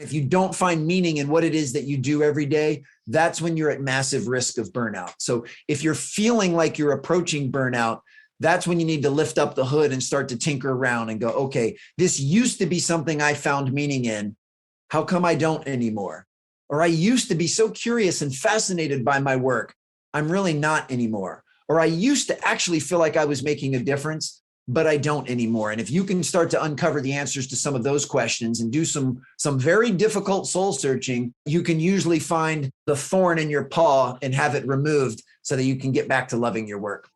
If you don't find meaning in what it is that you do every day, that's when you're at massive risk of burnout. So if you're feeling like you're approaching burnout, that's when you need to lift up the hood and start to tinker around and go, okay, this used to be something I found meaning in. How come I don't anymore? Or I used to be so curious and fascinated by my work. I'm really not anymore. Or I used to actually feel like I was making a difference, but I don't anymore. And if you can start to uncover the answers to some of those questions and do some very difficult soul searching, you can usually find the thorn in your paw and have it removed so that you can get back to loving your work.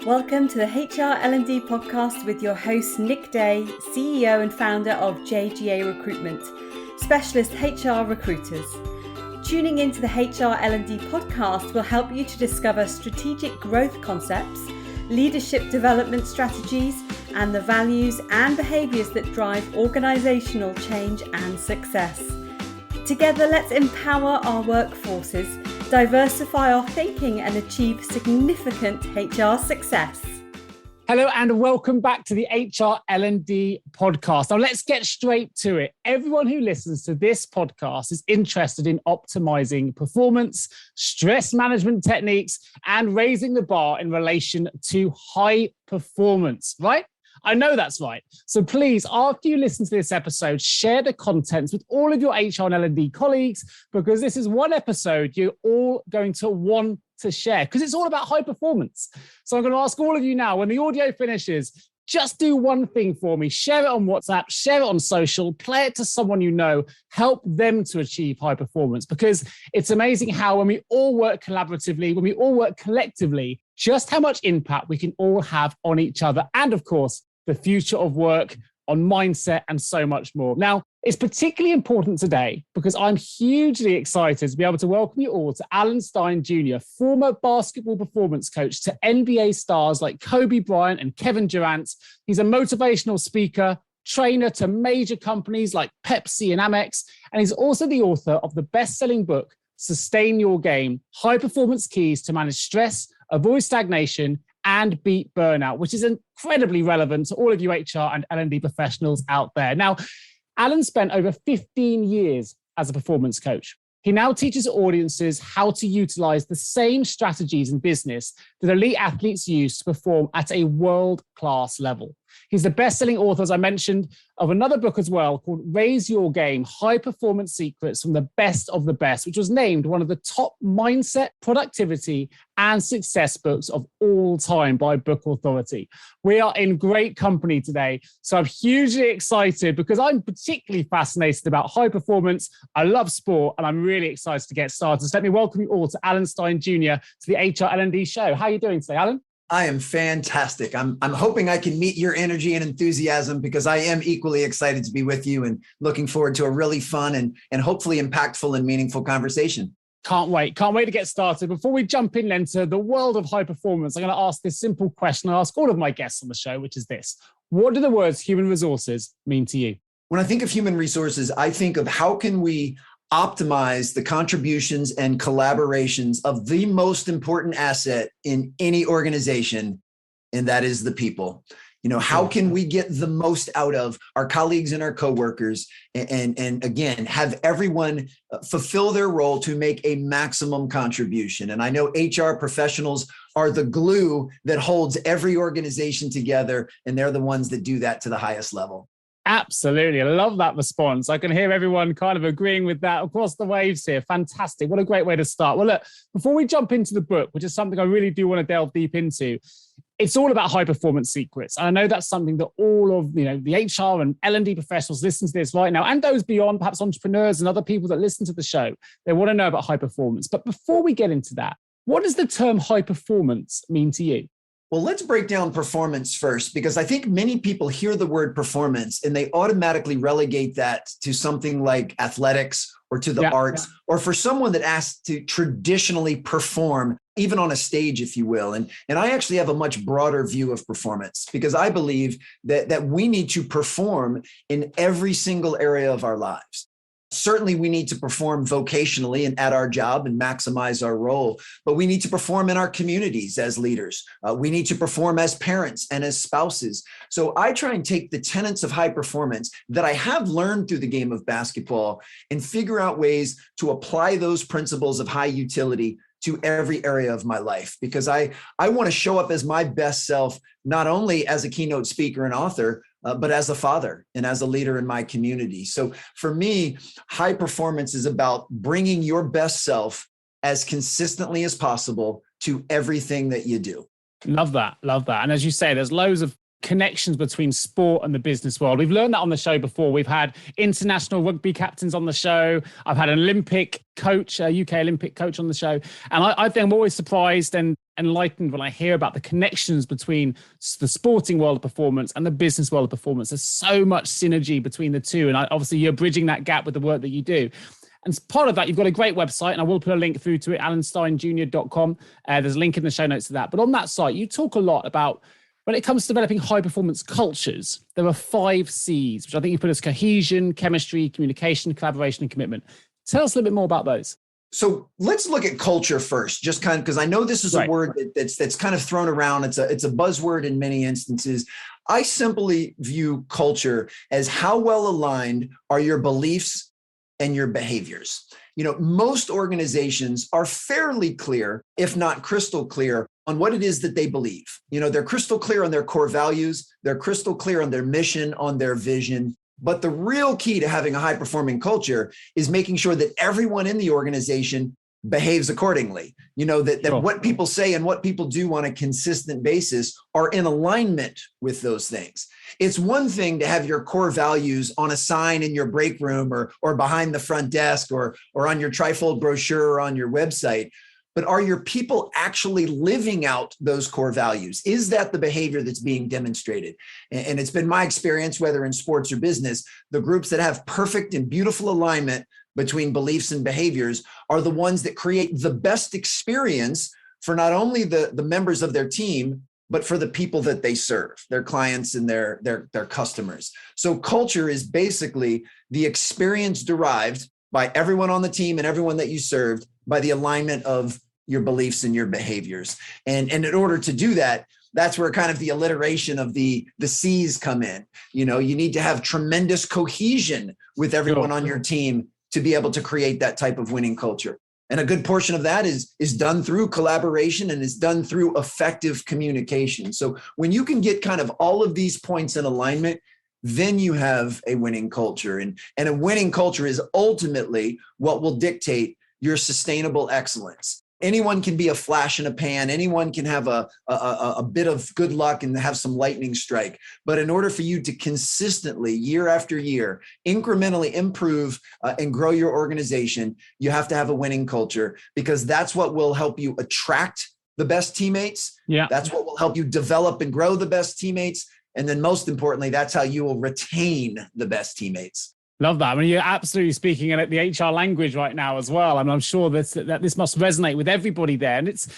Welcome to the HR L&D Podcast with your host, Nick Day, CEO and founder of JGA Recruitment, specialist HR recruiters. Tuning into the HR L&D Podcast will help you to discover strategic growth concepts, leadership development strategies, and the values and behaviours that drive organisational change and success. Together, let's empower our workforces, diversify our thinking, and achieve significant HR success. Hello and welcome back to the HR L&D Podcast. Now let's get straight to it. Everyone who listens to this podcast is interested in optimizing performance, stress management techniques, and raising the bar in relation to high performance, right? I know that's right. So please, after you listen to this episode, share the contents with all of your HR and L&D colleagues, because this is one episode you're all going to want to share, because it's all about high performance. So I'm going to ask all of you now, when the audio finishes, just do one thing for me. Share it on WhatsApp, share it on social, play it to someone you know, help them to achieve high performance, because it's amazing how when we all work collaboratively, when we all work collectively, just how much impact we can all have on each other. And of course, the future of work, on mindset, and so much more. Now, it's particularly important today because I'm hugely excited to be able to welcome you all to Alan Stein Jr., former basketball performance coach to NBA stars like Kobe Bryant and Kevin Durant. He's a motivational speaker, trainer to major companies like Pepsi and Amex, and he's also the author of the best-selling book, Sustain Your Game, High Performance Keys to Manage Stress, Avoid Stagnation, and Beat Burnout, which is incredibly relevant to all of you HR and L&D professionals out there. Now, Alan spent over 15 years as a performance coach. He now teaches audiences how to utilize the same strategies in business that elite athletes use to perform at a world-class level. He's the best-selling author, as I mentioned, of another book as well called Raise Your Game, High Performance Secrets from the Best of the Best, which was named one of the top mindset, productivity, and success books of all time by Book Authority. We are in great company today, so I'm hugely excited because I'm particularly fascinated about high performance. I love sport, and I'm really excited to get started. So let me welcome you all to Alan Stein Jr. to the HR L&D show. How are you doing today, Alan? I am fantastic. I'm hoping I can meet your energy and enthusiasm, because I am equally excited to be with you and looking forward to a really fun and hopefully impactful and meaningful conversation. Can't wait to get started. Before we jump in into the world of high performance, I'm going to ask this simple question I ask all of my guests on the show, which is this: what do the words human resources mean to you? When I think of human resources, I think of how can we optimize the contributions and collaborations of the most important asset in any organization, and that is the people. You know, how can we get the most out of our colleagues and our coworkers, and again, have everyone fulfill their role to make a maximum contribution? And I know HR professionals are the glue that holds every organization together, and they're the ones that do that to the highest level. Absolutely. I love that response. I can hear everyone kind of agreeing with that across the waves here. Fantastic. What a great way to start. Well, look, before we jump into the book, which is something I really do want to delve deep into, it's all about high performance secrets. And I know that's something that all of, the HR and L&D professionals listen to this right now, and those beyond, perhaps entrepreneurs and other people that listen to the show, they want to know about high performance. But before we get into that, what does the term high performance mean to you? Well, let's break down performance first, because I think many people hear the word performance and they automatically relegate that to something like athletics or to the arts, or for someone that asks to traditionally perform, even on a stage, if you will. And I actually have a much broader view of performance, because I believe that we need to perform in every single area of our lives. Certainly, we need to perform vocationally and at our job and maximize our role, but we need to perform in our communities as leaders. We need to perform as parents and as spouses. So I try and take the tenets of high performance that I have learned through the game of basketball and figure out ways to apply those principles of high utility to every area of my life, because I want to show up as my best self, not only as a keynote speaker and author, but as a father and as a leader in my community. So for me, high performance is about bringing your best self as consistently as possible to everything that you do. Love that. Love that. And as you say, there's loads of connections between sport and the business world. We've learned that on the show before. We've had international rugby captains on the show. I've had an Olympic coach, a UK Olympic coach on the show. And I think I'm always surprised and enlightened when I hear about the connections between the sporting world of performance and the business world of performance. There's so much synergy between the two. And obviously you're bridging that gap with the work that you do. And as part of that, you've got a great website, and I will put a link through to it, alansteinjr.com. There's a link in the show notes to that. But on that site, you talk a lot about when it comes to developing high performance cultures, there are 5 C's, which I think you put as cohesion, chemistry, communication, collaboration, and commitment. Tell us a little bit more about those. So let's look at culture first, just kind of, because I know this is a word that's kind of thrown around. It's a buzzword in many instances. I simply view culture as how well aligned are your beliefs and your behaviors. You know, most organizations are fairly clear, if not crystal clear, on what it is that they believe. You know, they're crystal clear on their core values. They're crystal clear on their mission, on their vision. But the real key to having a high performing culture is making sure that everyone in the organization behaves accordingly. You know, that what people say and what people do on a consistent basis are in alignment with those things. It's one thing to have your core values on a sign in your break room or behind the front desk or on your trifold brochure or on your website. But are your people actually living out those core values? Is that the behavior that's being demonstrated? And it's been my experience, whether in sports or business, the groups that have perfect and beautiful alignment between beliefs and behaviors are the ones that create the best experience for not only the members of their team, but for the people that they serve, their clients and their customers. So culture is basically the experience derived by everyone on the team and everyone that you served by the alignment of your beliefs and your behaviors. And in order to do that, that's where kind of the alliteration of the C's come in. You know, you need to have tremendous cohesion with everyone on your team to be able to create that type of winning culture. And a good portion of that is done through collaboration and is done through effective communication. So when you can get kind of all of these points in alignment, then you have a winning culture. And a winning culture is ultimately what will dictate your sustainable excellence. Anyone can be a flash in a pan. Anyone can have a bit of good luck and have some lightning strike. But in order for you to consistently, year after year, incrementally improve and grow your organization, you have to have a winning culture, because that's what will help you attract the best teammates. Yeah. That's what will help you develop and grow the best teammates. And then most importantly, that's how you will retain the best teammates. Love that. I mean, you're absolutely speaking in the HR language right now as well. I mean, I'm sure that this must resonate with everybody there. And it's,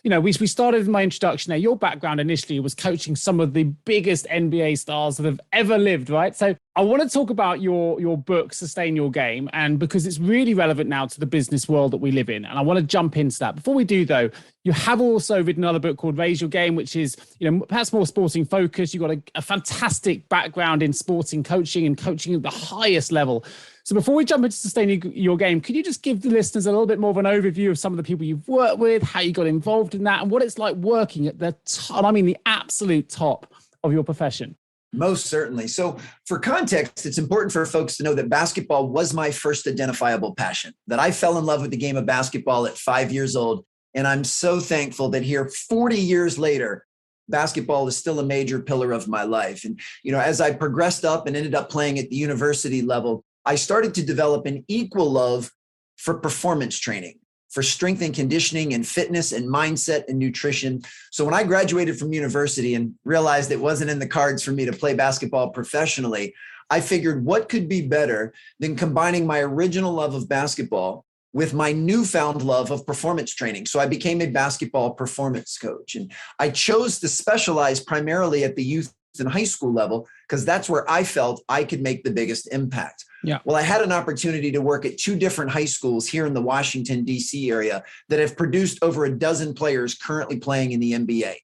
you know, we started in my introduction there. Your background initially was coaching some of the biggest NBA stars that have ever lived, right? So I want to talk about your book, Sustain Your Game, and because it's really relevant now to the business world that we live in. And I want to jump into that. Before we do, though, you have also written another book called Raise Your Game, which is, you know, perhaps more sporting focused. You've got a fantastic background in sporting coaching and coaching at the highest level. So before we jump into Sustaining Your Game, could you just give the listeners a little bit more of an overview of some of the people you've worked with, how you got involved in that, and what it's like working at the top, I mean, the absolute top of your profession? Most certainly. So for context, it's important for folks to know that basketball was my first identifiable passion, that I fell in love with the game of basketball at 5 years old. And I'm so thankful that here 40 years later, basketball is still a major pillar of my life. And, you know, as I progressed up and ended up playing at the university level, I started to develop an equal love for performance training, for strength and conditioning and fitness and mindset and nutrition. So when I graduated from university and realized it wasn't in the cards for me to play basketball professionally, I figured what could be better than combining my original love of basketball with my newfound love of performance training. So I became a basketball performance coach, and I chose to specialize primarily at the youth and high school level, because that's where I felt I could make the biggest impact. Yeah. Well, I had an opportunity to work at 2 different high schools here in the Washington, D.C. area that have produced over a dozen players currently playing in the NBA,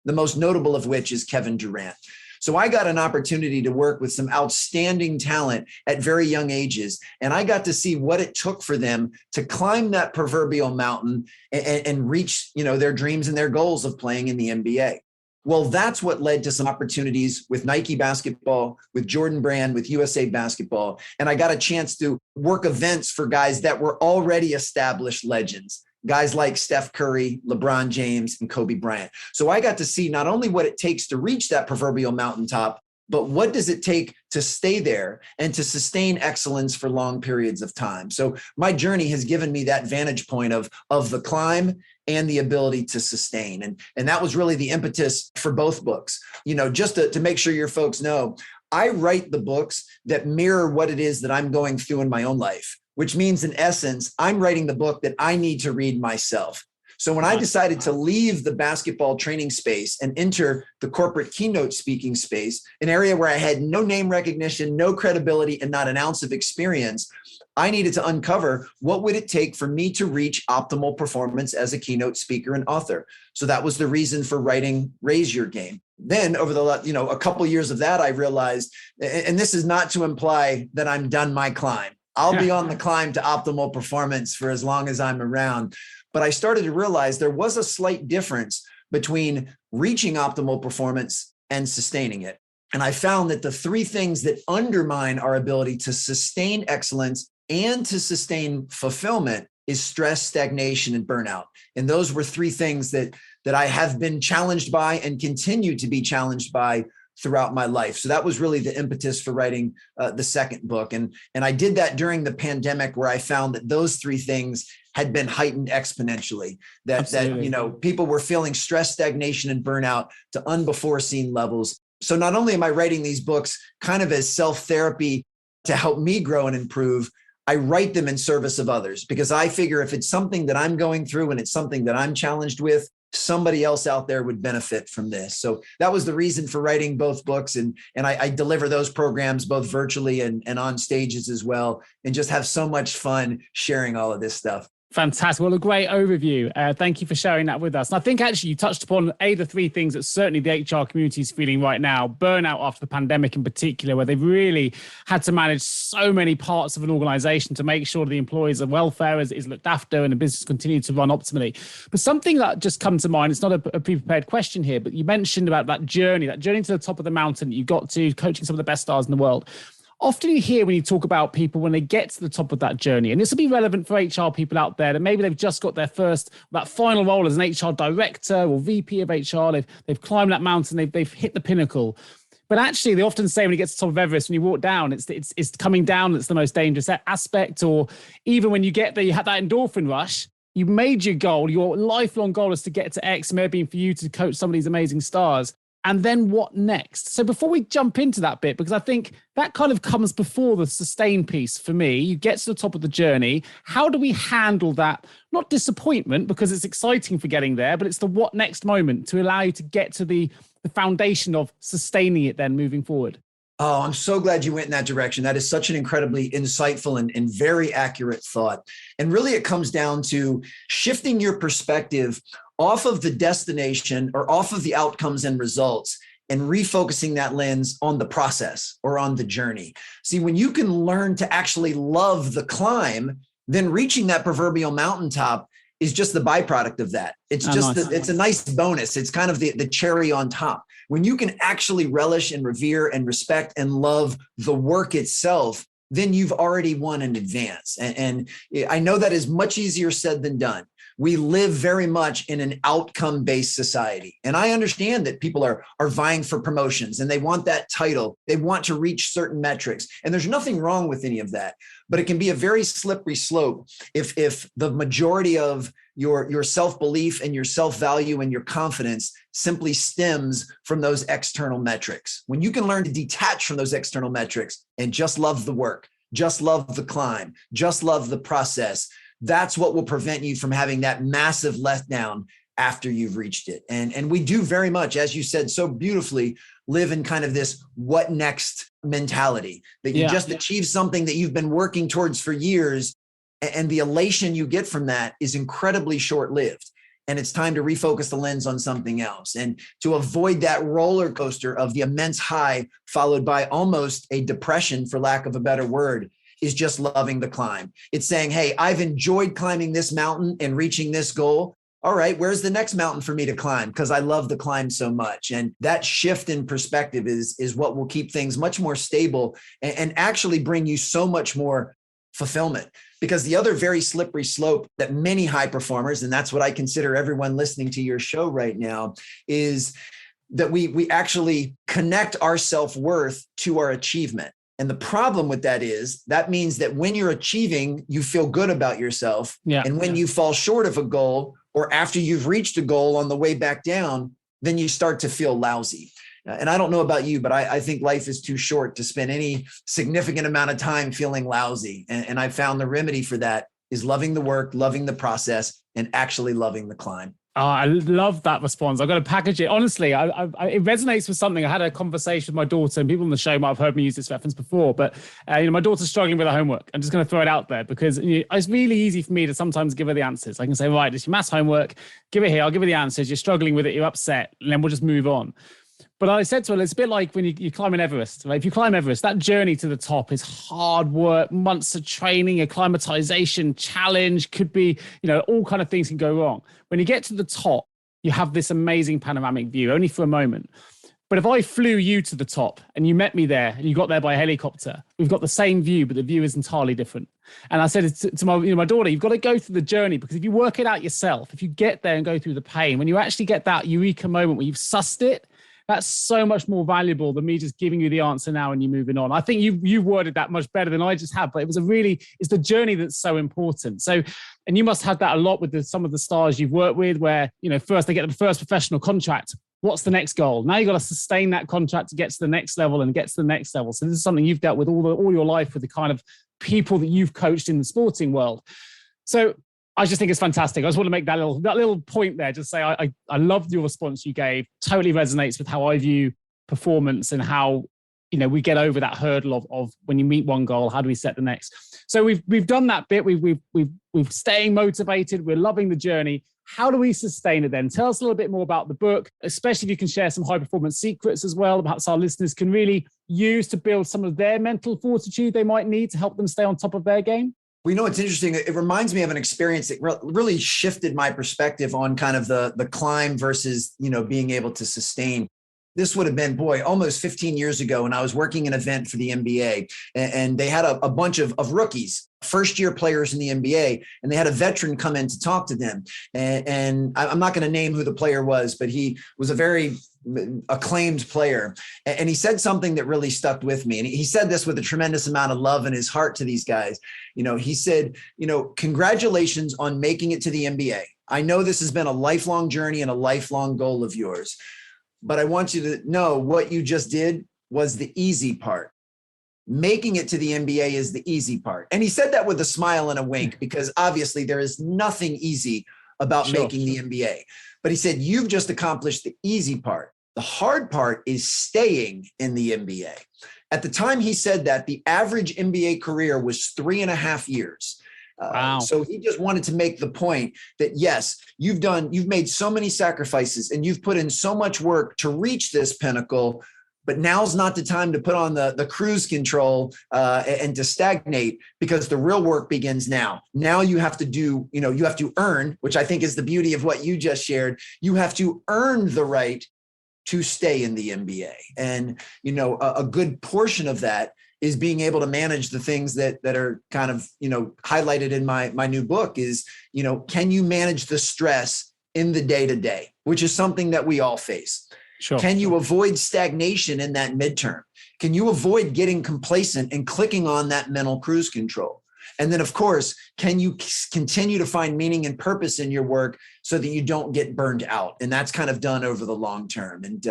the most notable of which is Kevin Durant. So I got an opportunity to work with some outstanding talent at very young ages. And I got to see what it took for them to climb that proverbial mountain and reach, their dreams and their goals of playing in the NBA. Well, that's what led to some opportunities with Nike basketball, with Jordan Brand, with USA basketball. And I got a chance to work events for guys that were already established legends. Guys like Steph Curry, LeBron James, and Kobe Bryant. So I got to see not only what it takes to reach that proverbial mountaintop, but what does it take to stay there and to sustain excellence for long periods of time? So my journey has given me that vantage point of the climb and the ability to sustain. And that was really the impetus for both books. Just to make sure your folks know, I write the books that mirror what it is that I'm going through in my own life, which means in essence, I'm writing the book that I need to read myself. So when I decided to leave the basketball training space and enter the corporate keynote speaking space, an area where I had no name recognition, no credibility, and not an ounce of experience, I needed to uncover what would it take for me to reach optimal performance as a keynote speaker and author. So that was the reason for writing Raise Your Game. Then over a couple years of that, I realized, and this is not to imply that I'm done my climb. I'll be on the climb to optimal performance for as long as I'm around. But I started to realize there was a slight difference between reaching optimal performance and sustaining it. And I found that the 3 things that undermine our ability to sustain excellence and to sustain fulfillment is stress, stagnation, and burnout. And those were 3 things that I have been challenged by and continue to be challenged by throughout my life. So that was really the impetus for writing the second book. And I did that during the pandemic, where I found that those 3 things had been heightened exponentially, that people were feeling stress, stagnation, and burnout to unbefore-seen levels. So not only am I writing these books kind of as self-therapy to help me grow and improve, I write them in service of others, because I figure if it's something that I'm going through and it's something that I'm challenged with, somebody else out there would benefit from this. So that was the reason for writing both books. And I deliver those programs both virtually and on stages as well, and just have so much fun sharing all of this stuff. Fantastic. Well, a great overview. Thank you for sharing that with us. And I think actually you touched upon the 3 things that certainly the HR community is feeling right now. Burnout after the pandemic in particular, where they've really had to manage so many parts of an organization to make sure the employees' welfare is looked after and the business continues to run optimally. But something that just comes to mind, it's not a pre-prepared question here, but you mentioned about that journey to the top of the mountain that you got to, coaching some of the best stars in the world. Often you hear when you talk about people when they get to the top of that journey, and this will be relevant for HR people out there that maybe they've just got their that final role as an HR director or VP of HR. They've climbed that mountain, they've hit the pinnacle. But actually, they often say when you get to the top of Everest, when you walk down, it's coming down that's the most dangerous aspect. Or even when you get there, you have that endorphin rush. You made your goal, your lifelong goal is to get to X, maybe for you to coach some of these amazing stars. And then what next? So before we jump into that bit, because I think that kind of comes before the sustain piece for me, you get to the top of the journey. How do we handle that? Not disappointment, because it's exciting for getting there, but it's the what next moment to allow you to get to the foundation of sustaining it then moving forward. Oh, I'm so glad you went in that direction. That is such an incredibly insightful and very accurate thought. And really it comes down to shifting your perspective off of the destination or off of the outcomes and results and refocusing that lens on the process or on the journey. See, when you can learn to actually love the climb, then reaching that proverbial mountaintop is just the byproduct of that. It's it's a nice bonus. It's kind of the cherry on top. When you can actually relish and revere and respect and love the work itself, then you've already won in advance. And I know that is much easier said than done. We live very much in an outcome-based society. And I understand that people are vying for promotions and they want that title. They want to reach certain metrics. And there's nothing wrong with any of that. But it can be a very slippery slope if the majority of your self-belief and your self-value and your confidence simply stems from those external metrics. When you can learn to detach from those external metrics and just love the work, just love the climb, just love the process, that's what will prevent you from having that massive letdown after you've reached it. And we do very much, as you said so beautifully, live in kind of this what next mentality, that you just achieve something that you've been working towards for years. And the elation you get from that is incredibly short-lived. And it's time to refocus the lens on something else. And to avoid that roller coaster of the immense high followed by almost a depression, for lack of a better word, is just loving the climb. It's saying, hey, I've enjoyed climbing this mountain and reaching this goal. All right, where's the next mountain for me to climb? Because I love the climb so much. And that shift in perspective is what will keep things much more stable and actually bring you so much more fulfillment. Because the other very slippery slope that many high performers, and that's what I consider everyone listening to your show right now, is that we actually connect our self-worth to our achievement. And the problem with that is that means that when you're achieving, you feel good about yourself. And when you fall short of a goal, or after you've reached a goal on the way back down, then you start to feel lousy. And I don't know about you, but I think life is too short to spend any significant amount of time feeling lousy. And I found the remedy for that is loving the work, loving the process, and actually loving the climb. Oh, I love that response. I've got to package it. Honestly, it resonates with something. I had a conversation with my daughter, and people on the show might have heard me use this reference before, but my daughter's struggling with her homework. I'm just going to throw it out there because it's really easy for me to sometimes give her the answers. I can say, right, it's your maths homework. Give it here. I'll give her the answers. You're struggling with it. You're upset. And then we'll just move on. But I said to her, it's a bit like when you climb an Everest, right? If you climb Everest, that journey to the top is hard work, months of training, acclimatization, challenge, could be, all kind of things can go wrong. When you get to the top, you have this amazing panoramic view, only for a moment. But if I flew you to the top and you met me there and you got there by helicopter, we've got the same view, but the view is entirely different. And I said to my daughter, you've got to go through the journey, because if you work it out yourself, if you get there and go through the pain, when you actually get that eureka moment where you've sussed it, that's so much more valuable than me just giving you the answer now and you moving on. I think you worded that much better than I just have, but it's the journey that's so important. So, and you must have that a lot with some of the stars you've worked with, where, first they get the first professional contract. What's the next goal? Now you've got to sustain that contract to get to the next level and get to the next level. So this is something you've dealt with all your life with the kind of people that you've coached in the sporting world. So I just think it's fantastic. I just want to make that little point there. Just say I loved your response you gave. Totally resonates with how I view performance and how we get over that hurdle of when you meet one goal, how do we set the next? So we've done that bit. We've staying motivated. We're loving the journey. How do we sustain it then? Tell us a little bit more about the book, especially if you can share some high performance secrets as well, perhaps our listeners can really use to build some of their mental fortitude they might need to help them stay on top of their game. It's interesting. It reminds me of an experience that really shifted my perspective on kind of the climb versus, being able to sustain. This would have been, almost 15 years ago, and I was working an event for the NBA, and they had a bunch of rookies, first-year players in the NBA, and they had a veteran come in to talk to them. And I'm not going to name who the player was, but he was a very acclaimed player. And he said something that really stuck with me. And he said this with a tremendous amount of love in his heart to these guys. He said, congratulations on making it to the NBA. I know this has been a lifelong journey and a lifelong goal of yours, but I want you to know what you just did was the easy part. Making it to the NBA is the easy part. And he said that with a smile and a wink, because obviously there is nothing easy about making the NBA. But he said, you've just accomplished the easy part. The hard part is staying in the NBA. At the time he said that, the average NBA career was 3.5 years. Wow. So he just wanted to make the point that, yes, you've made so many sacrifices and you've put in so much work to reach this pinnacle, but now's not the time to put on the cruise control and to stagnate, because the real work begins now. Now you have to do, you have to earn, which I think is the beauty of what you just shared. You have to earn the right to stay in the NBA. And, a good portion of that is being able to manage the things that are kind of, highlighted in my new book is, can you manage the stress in the day-to-day, which is something that we all face. Sure. Can you avoid stagnation in that midterm? Can you avoid getting complacent and clicking on that mental cruise control? And then, of course, can you continue to find meaning and purpose in your work so that you don't get burned out? And that's kind of done over the long term. And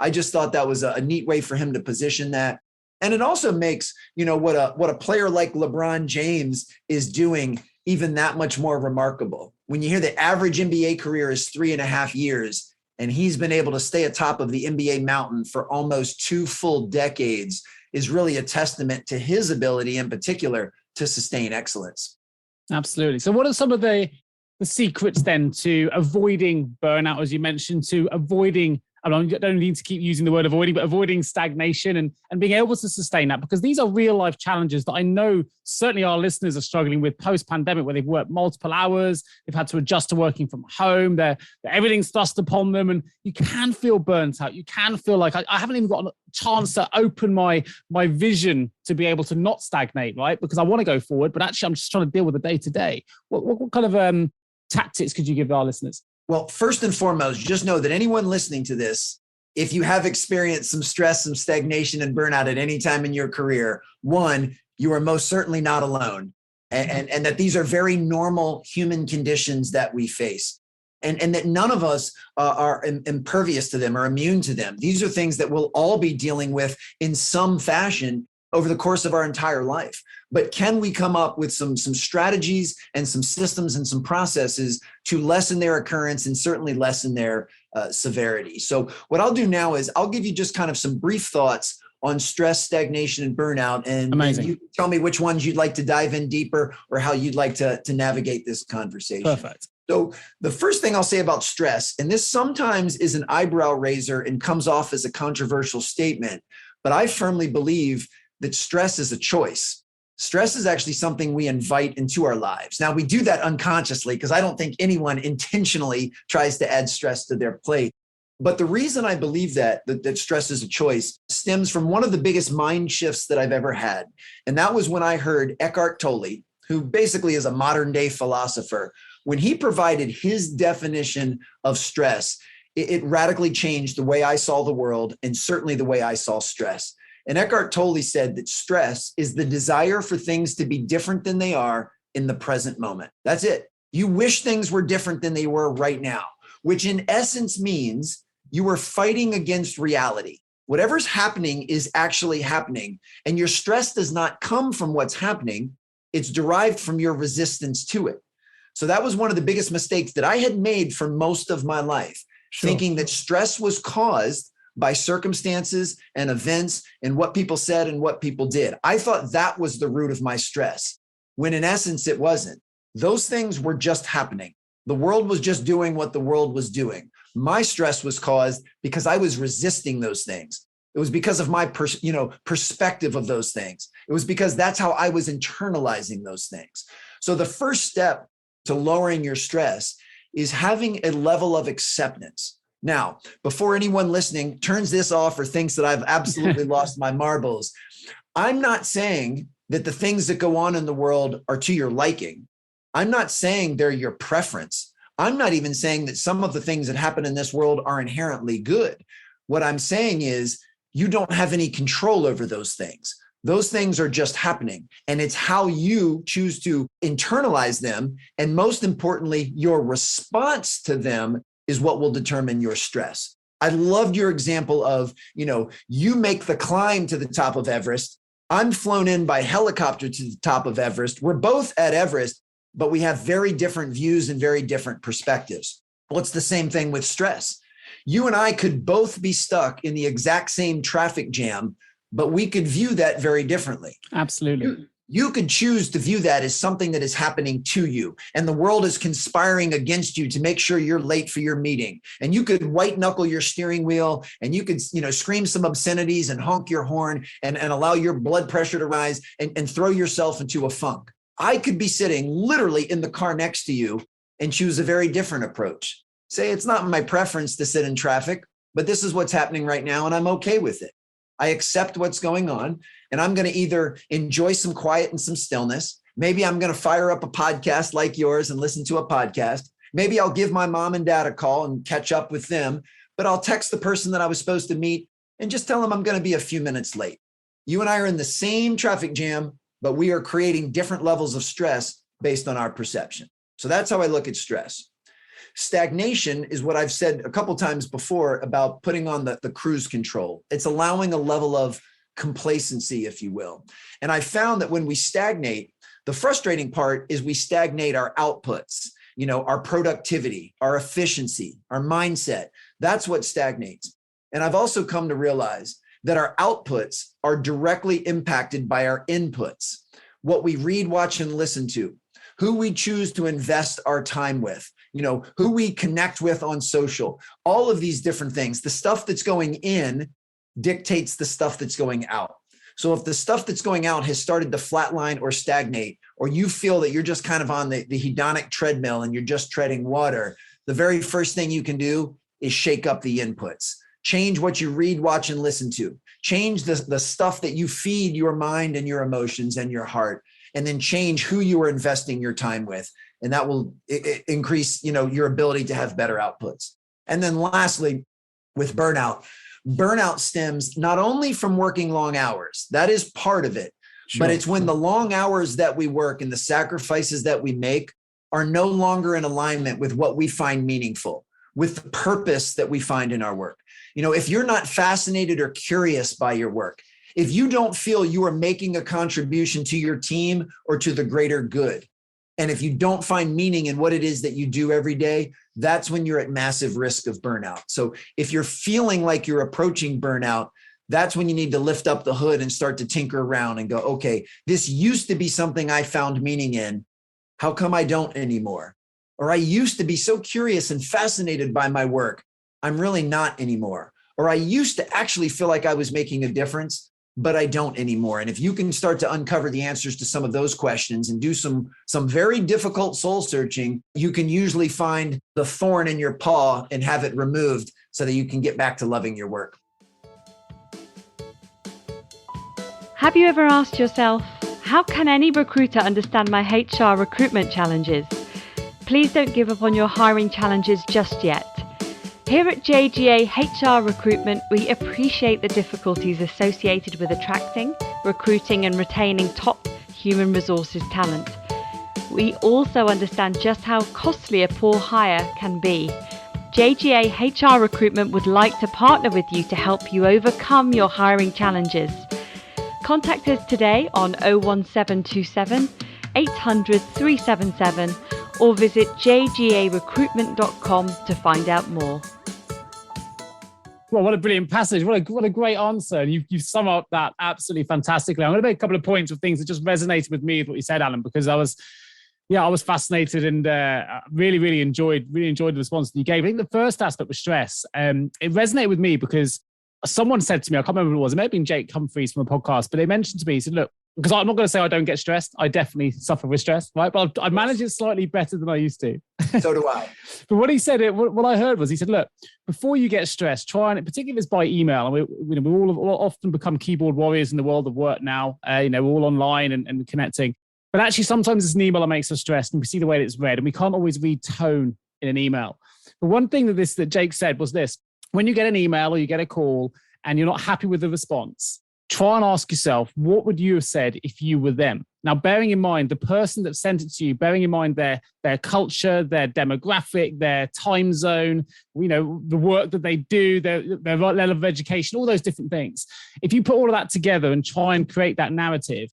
I just thought that was a neat way for him to position that. And it also makes, what a player like LeBron James is doing even that much more remarkable. when you hear the average MBA career is 3.5 years, and he's been able to stay atop of the MBA mountain for almost 2 full decades, is really a testament to his ability in particular to sustain excellence. Absolutely. So what are some of the secrets then to avoiding burnout, as you mentioned, to avoiding, I don't need to keep using the word avoiding, but avoiding stagnation and being able to sustain that? Because these are real life challenges that I know certainly our listeners are struggling with post-pandemic, where they've worked multiple hours, they've had to adjust to working from home, everything's thrust upon them, and you can feel burnt out. You can feel like I haven't even got a chance to open my vision to be able to not stagnate, right? Because I want to go forward, but actually I'm just trying to deal with the day-to-day. What kind of tactics could you give our listeners? Well, first and foremost, just know that anyone listening to this, if you have experienced some stress, some stagnation and burnout at any time in your career, one, you are most certainly not alone. And that these are very normal human conditions that we face. And that none of us are impervious to them or immune to them. These are things that we'll all be dealing with in some fashion over the course of our entire life. But can we come up with some strategies and some systems and some processes to lessen their occurrence and certainly lessen their severity? So what I'll do now is I'll give you just kind of some brief thoughts on stress, stagnation, and burnout. And you tell me which ones you'd like to dive in deeper or how you'd like to navigate this conversation. Perfect. So the first thing I'll say about stress, and this sometimes is an eyebrow raiser and comes off as a controversial statement, but I firmly believe that stress is a choice. Stress is actually something we invite into our lives. Now, we do that unconsciously because I don't think anyone intentionally tries to add stress to their plate. But the reason I believe that stress is a choice stems from one of the biggest mind shifts that I've ever had. And that was when I heard Eckhart Tolle, who basically is a modern day philosopher, when he provided his definition of stress, it radically changed the way I saw the world and certainly the way I saw stress. And Eckhart Tolle said that stress is the desire for things to be different than they are in the present moment. That's it. You wish things were different than they were right now, which in essence means you are fighting against reality. Whatever's happening is actually happening, and your stress does not come from what's happening. It's derived from your resistance to it. So that was one of the biggest mistakes that I had made for most of my life, thinking that stress was caused by circumstances and events and what people said and what people did. I thought that was the root of my stress, when in essence, it wasn't. Those things were just happening. The world was just doing what the world was doing. My stress was caused because I was resisting those things. It was because of my perspective of those things. It was because that's how I was internalizing those things. So the first step to lowering your stress is having a level of acceptance. Now, before anyone listening turns this off or thinks that I've absolutely lost my marbles, I'm not saying that the things that go on in the world are to your liking. I'm not saying they're your preference. I'm not even saying that some of the things that happen in this world are inherently good. What I'm saying is you don't have any control over those things. Those things are just happening, and it's how you choose to internalize them. And most importantly, your response to them is what will determine your stress. I loved your example of, you make the climb to the top of Everest. I'm flown in by helicopter to the top of Everest. We're both at Everest, but we have very different views and very different perspectives. Well, it's the same thing with stress. You and I could both be stuck in the exact same traffic jam, but we could view that very differently. Absolutely. You could choose to view that as something that is happening to you, and the world is conspiring against you to make sure you're late for your meeting. And you could white knuckle your steering wheel, and you could, scream some obscenities and honk your horn and allow your blood pressure to rise and throw yourself into a funk. I could be sitting literally in the car next to you and choose a very different approach. Say, it's not my preference to sit in traffic, but this is what's happening right now, and I'm okay with it. I accept what's going on, and I'm going to either enjoy some quiet and some stillness. Maybe I'm going to fire up a podcast like yours and listen to a podcast. Maybe I'll give my mom and dad a call and catch up with them, but I'll text the person that I was supposed to meet and just tell them I'm going to be a few minutes late. You and I are in the same traffic jam, but we are creating different levels of stress based on our perception. So that's how I look at stress. Stagnation is what I've said a couple times before about putting on the cruise control. It's allowing a level of complacency, if you will. And I found that when we stagnate, the frustrating part is we stagnate our outputs. our productivity, our efficiency, our mindset. That's what stagnates. And I've also come to realize that our outputs are directly impacted by our inputs, what we read, watch, and listen to, who we choose to invest our time with, who we connect with on social, all of these different things. The stuff that's going in dictates the stuff that's going out. So if the stuff that's going out has started to flatline or stagnate, or you feel that you're just kind of on the hedonic treadmill and you're just treading water, the very first thing you can do is shake up the inputs. Change what you read, watch, and listen to. Change the stuff that you feed your mind and your emotions and your heart, and then change who you are investing your time with. And that will increase, your ability to have better outputs. And then lastly, with burnout stems not only from working long hours, that is part of it, but it's when the long hours that we work and the sacrifices that we make are no longer in alignment with what we find meaningful, with the purpose that we find in our work. If you're not fascinated or curious by your work, if you don't feel you are making a contribution to your team or to the greater good, and if you don't find meaning in what it is that you do every day, that's when you're at massive risk of burnout. So if you're feeling like you're approaching burnout, that's when you need to lift up the hood and start to tinker around and go, okay, this used to be something I found meaning in. How come I don't anymore? Or I used to be so curious and fascinated by my work. I'm really not anymore. Or I used to actually feel like I was making a difference, but I don't anymore. And if you can start to uncover the answers to some of those questions and do some very difficult soul searching, you can usually find the thorn in your paw and have it removed so that you can get back to loving your work. Have you ever asked yourself, how can any recruiter understand my HR recruitment challenges? Please don't give up on your hiring challenges just yet. Here at JGA HR Recruitment, we appreciate the difficulties associated with attracting, recruiting, and retaining top human resources talent. We also understand just how costly a poor hire can be. JGA HR Recruitment would like to partner with you to help you overcome your hiring challenges. Contact us today on 01727 800 377 or visit jgarecruitment.com to find out more. Well, what a brilliant passage. What a great answer. And you've summed up that absolutely fantastically. I'm going to make a couple of points of things that just resonated with me with what you said, Alan, because I was fascinated and really enjoyed the response that you gave. I think the first aspect was stress. It resonated with me because someone said to me, I can't remember who it was, it may have been Jake Humphreys from a podcast, but they mentioned to me, he said, look, because I'm not going to say I don't get stressed. I definitely suffer with stress, right? But I manage it slightly better than I used to. So do I. But what he said, what I heard was, he said, look, before you get stressed, try and, particularly if it's by email, and we all often become keyboard warriors in the world of work now, we're all online and connecting. But actually, sometimes it's an email that makes us stressed and we see the way that it's read and we can't always read tone in an email. But one thing that Jake said was this: when you get an email or you get a call and you're not happy with the response, try and ask yourself, what would you have said if you were them? Now, bearing in mind the person that sent it to you, bearing in mind their culture, their demographic, their time zone, the work that they do, their level of education, all those different things. If you put all of that together and try and create that narrative,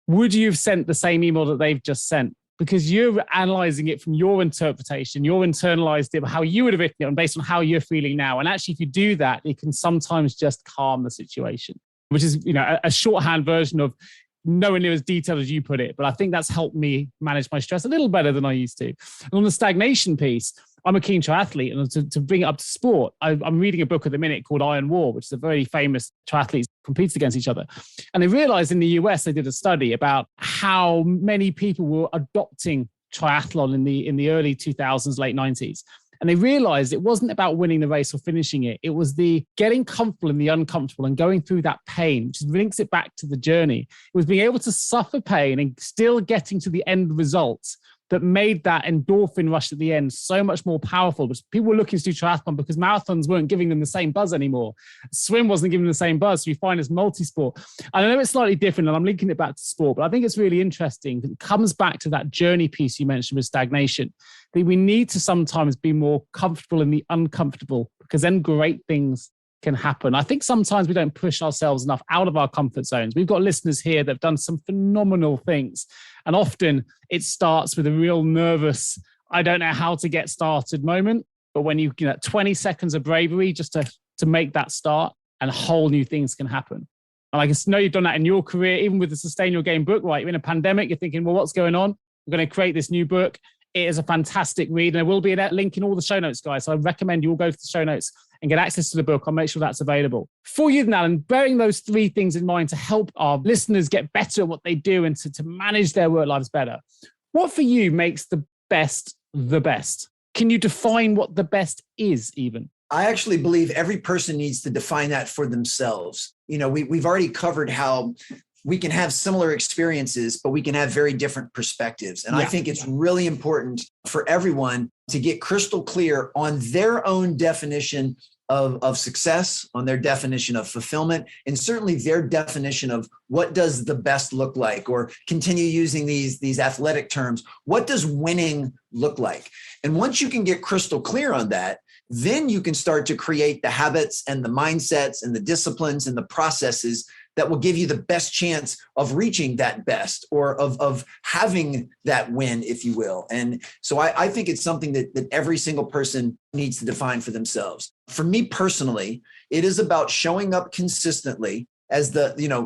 would you have sent the same email that they've just sent? Because you're analyzing it from your interpretation, you're internalized it, how you would have written it, and based on how you're feeling now. And actually, if you do that, it can sometimes just calm the situation, which is, a shorthand version of nowhere near as detailed as you put it. But I think that's helped me manage my stress a little better than I used to. And on the stagnation piece, I'm a keen triathlete, and to bring it up to sport, I'm reading a book at the minute called Iron War, which is a very famous triathletes competes against each other. And they realized in the US, they did a study about how many people were adopting triathlon in the early 2000s, late 90s. And they realized it wasn't about winning the race or finishing it. It was the getting comfortable in the uncomfortable and going through that pain, which links it back to the journey. It was being able to suffer pain and still getting to the end result that made that endorphin rush at the end so much more powerful. But people were looking to do triathlon because marathons weren't giving them the same buzz anymore. Swim wasn't giving them the same buzz. So we find it's multi-sport. I know it's slightly different and I'm linking it back to sport, but I think it's really interesting. It comes back to that journey piece you mentioned with stagnation. That we need to sometimes be more comfortable in the uncomfortable, because then great things can happen. I think sometimes we don't push ourselves enough out of our comfort zones. We've got listeners here that have done some phenomenal things. And often it starts with a real nervous, I don't know how to get started moment. But when you get 20 seconds of bravery just to make that start, and whole new things can happen. And I can know you've done that in your career, even with the Sustain Your Game book, right? You're in a pandemic, you're thinking, well, what's going on? I'm going to create this new book. It is a fantastic read. And there will be a link in all the show notes, guys. So I recommend you all go to the show notes and get access to the book. I'll make sure that's available. For you, Alan, bearing those three things in mind to help our listeners get better at what they do and to manage their work lives better, what for you makes the best the best? Can you define what the best is even? I actually believe every person needs to define that for themselves. We've already covered how we can have similar experiences, but we can have very different perspectives. And I think it's really important for everyone to get crystal clear on their own definition of success, on their definition of fulfillment, and certainly their definition of what does the best look like, or continue using these athletic terms. What does winning look like? And once you can get crystal clear on that, then you can start to create the habits and the mindsets and the disciplines and the processes that will give you the best chance of reaching that best, or of having that win, if you will. And so I think it's something that every single person needs to define for themselves. For me personally, it is about showing up consistently as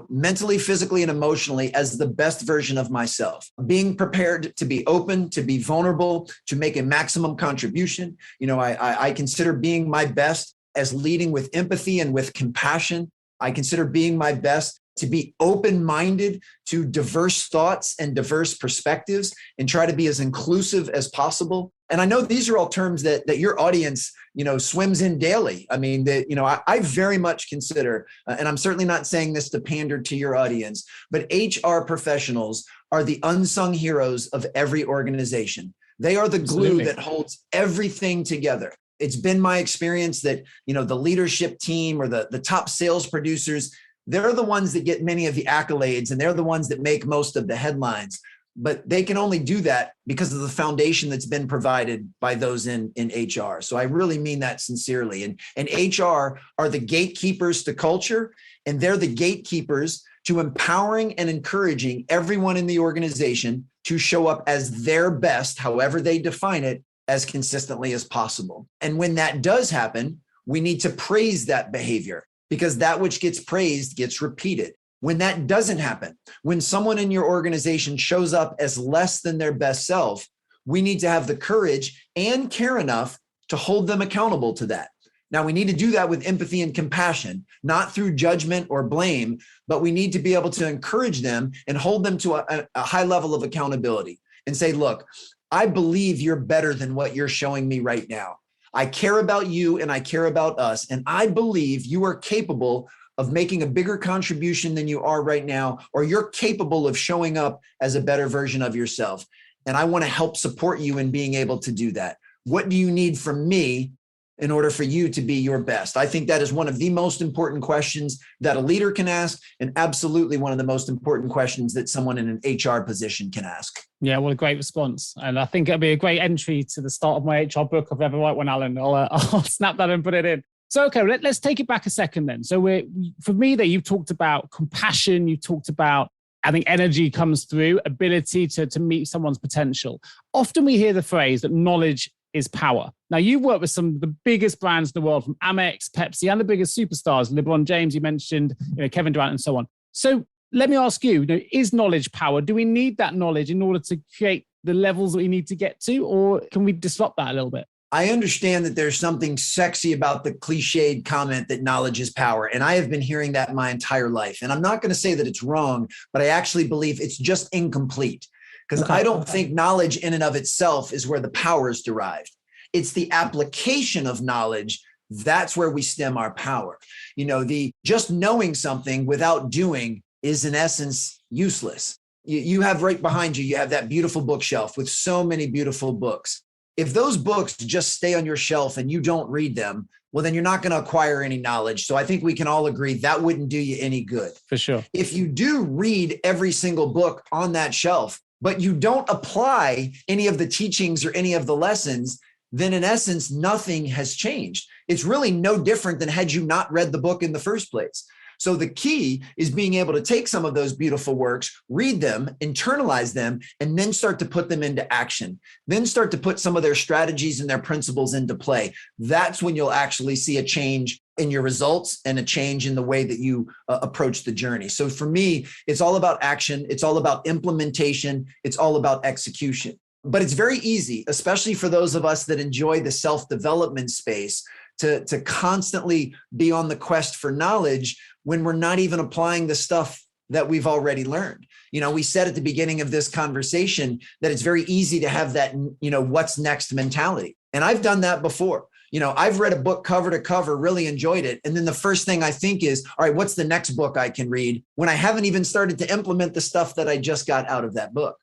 mentally, physically, and emotionally as the best version of myself, being prepared to be open, to be vulnerable, to make a maximum contribution. I consider being my best as leading with empathy and with compassion. I consider being my best to be open-minded to diverse thoughts and diverse perspectives, and try to be as inclusive as possible. And I know these are all terms that your audience, swims in daily. I mean, I very much consider, and I'm certainly not saying this to pander to your audience, but HR professionals are the unsung heroes of every organization. They are the glue that holds everything together. It's been my experience that, the leadership team or the top sales producers, they're the ones that get many of the accolades, and they're the ones that make most of the headlines. But they can only do that because of the foundation that's been provided by those in HR. So I really mean that sincerely. And HR are the gatekeepers to culture, and they're the gatekeepers to empowering and encouraging everyone in the organization to show up as their best, however they define it, as consistently as possible. And when that does happen, we need to praise that behavior, because that which gets praised gets repeated. When that doesn't happen, when someone in your organization shows up as less than their best self, we need to have the courage and care enough to hold them accountable to that. Now, we need to do that with empathy and compassion, not through judgment or blame, but we need to be able to encourage them and hold them to a high level of accountability and say, look, I believe you're better than what you're showing me right now. I care about you and I care about us. And I believe you are capable of making a bigger contribution than you are right now, or you're capable of showing up as a better version of yourself. And I want to help support you in being able to do that. What do you need from me in order for you to be your best? I think that is one of the most important questions that a leader can ask, and absolutely one of the most important questions that someone in an HR position can ask. Yeah, what a great response. And I think it'll be a great entry to the start of my HR book if I ever write one, Alan. I'll snap that and put it in. So, okay, let's take it back a second then. So for me there, you've talked about compassion. You talked about, I think energy comes through, ability to meet someone's potential. Often we hear the phrase that knowledge is power. Now, you work with some of the biggest brands in the world, from Amex, Pepsi, and the biggest superstars, LeBron James, you mentioned, Kevin Durant, and so on. So let me ask you, is knowledge power? Do we need that knowledge in order to create the levels that we need to get to, or can we disrupt that a little bit? I understand that there's something sexy about the cliched comment that knowledge is power. And I have been hearing that my entire life. And I'm not going to say that it's wrong, but I actually believe it's just incomplete. Because I don't think knowledge in and of itself is where the power is derived. It's the application of knowledge. That's where we stem our power. The just knowing something without doing is in essence useless. You have right behind you have that beautiful bookshelf with so many beautiful books. If those books just stay on your shelf and you don't read them, well, then you're not going to acquire any knowledge. So I think we can all agree that wouldn't do you any good. For sure. If you do read every single book on that shelf, but you don't apply any of the teachings or any of the lessons, then in essence, nothing has changed. It's really no different than had you not read the book in the first place. So the key is being able to take some of those beautiful works, read them, internalize them, and then start to put them into action. Then start to put some of their strategies and their principles into play. That's when you'll actually see a change in your results and a change in the way that you approach the journey. So for me, it's all about action. It's all about implementation. It's all about execution. But it's very easy, especially for those of us that enjoy the self-development space, to constantly be on the quest for knowledge when we're not even applying the stuff that we've already learned. We said at the beginning of this conversation that it's very easy to have that, what's next mentality. And I've done that before. I've read a book cover to cover, really enjoyed it. And then the first thing I think is, all right, what's the next book I can read when I haven't even started to implement the stuff that I just got out of that book?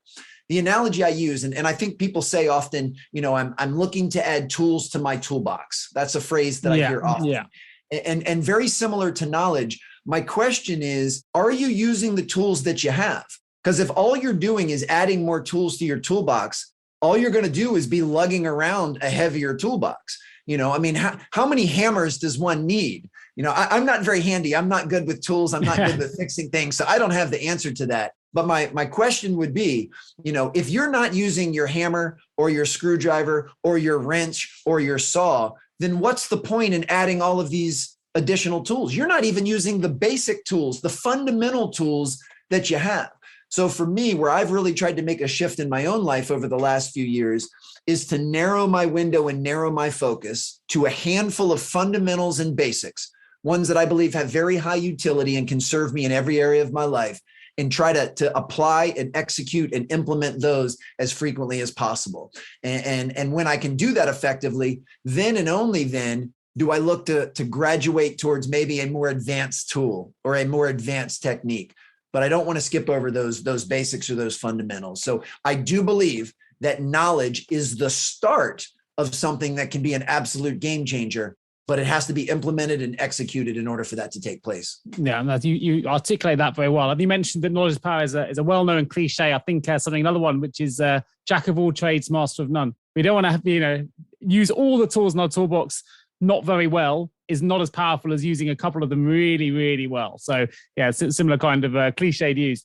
The analogy I use, and I think people say often, I'm looking to add tools to my toolbox. That's a phrase that I hear often. Yeah. And very similar to knowledge, my question is, are you using the tools that you have? Because if all you're doing is adding more tools to your toolbox, all you're going to do is be lugging around a heavier toolbox. How many hammers does one need? I'm not very handy. I'm not good with tools. I'm not good with fixing things. So I don't have the answer to that. But my question would be, if you're not using your hammer or your screwdriver or your wrench or your saw, then what's the point in adding all of these additional tools? You're not even using the basic tools, the fundamental tools that you have. So for me, where I've really tried to make a shift in my own life over the last few years is to narrow my window and narrow my focus to a handful of fundamentals and basics, ones that I believe have very high utility and can serve me in every area of my life, and try to apply and execute and implement those as frequently as possible. And when I can do that effectively, then and only then do I look to graduate towards maybe a more advanced tool or a more advanced technique. But I don't want to skip over those basics or those fundamentals. So I do believe that knowledge is the start of something that can be an absolute game changer, but it has to be implemented and executed in order for that to take place. Yeah, you articulate that very well. And you mentioned that knowledge is power is a well-known cliche. I think another one, which is jack of all trades, master of none. We don't want to use all the tools in our toolbox not very well is not as powerful as using a couple of them really, really well. So yeah, it's a similar kind of cliched use.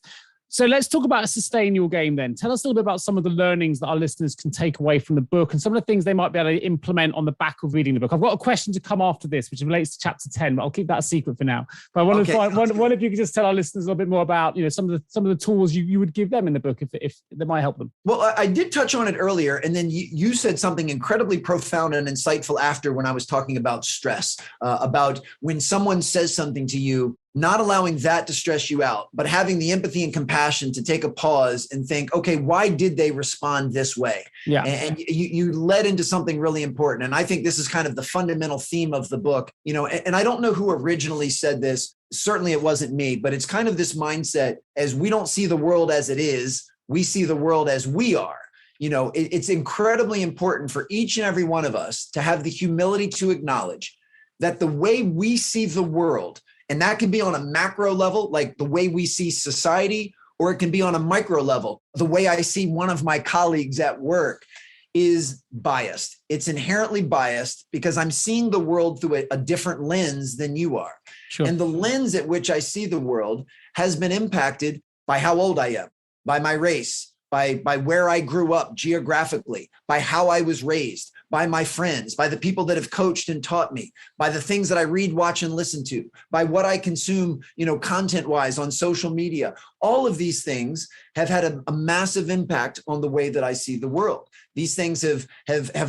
So let's talk about sustain your game then. Tell us a little bit about some of the learnings that our listeners can take away from the book and some of the things they might be able to implement on the back of reading the book. I've got a question to come after this, which relates to chapter 10, but I'll keep that a secret for now. But I wonder if you could just tell our listeners a little bit more about, some of the tools you would give them in the book if that might help them. Well, I did touch on it earlier, and then you said something incredibly profound and insightful after when I was talking about stress, about when someone says something to you, not allowing that to stress you out, but having the empathy and compassion to take a pause and think, okay, why did they respond this way? Yeah. And you led into something really important. And I think this is kind of the fundamental theme of the book, and I don't know who originally said this. Certainly it wasn't me, but it's kind of this mindset as we don't see the world as it is, we see the world as we are. It's incredibly important for each and every one of us to have the humility to acknowledge that the way we see the world, and that can be on a macro level, like the way we see society, or it can be on a micro level. The way I see one of my colleagues at work is biased. It's inherently biased because I'm seeing the world through a different lens than you are. Sure. And the lens at which I see the world has been impacted by how old I am, by my race, by where I grew up geographically, by how I was raised, by my friends, by the people that have coached and taught me, by the things that I read, watch, and listen to, by what I consume, content-wise on social media. All of these things have had a massive impact on the way that I see the world. These things have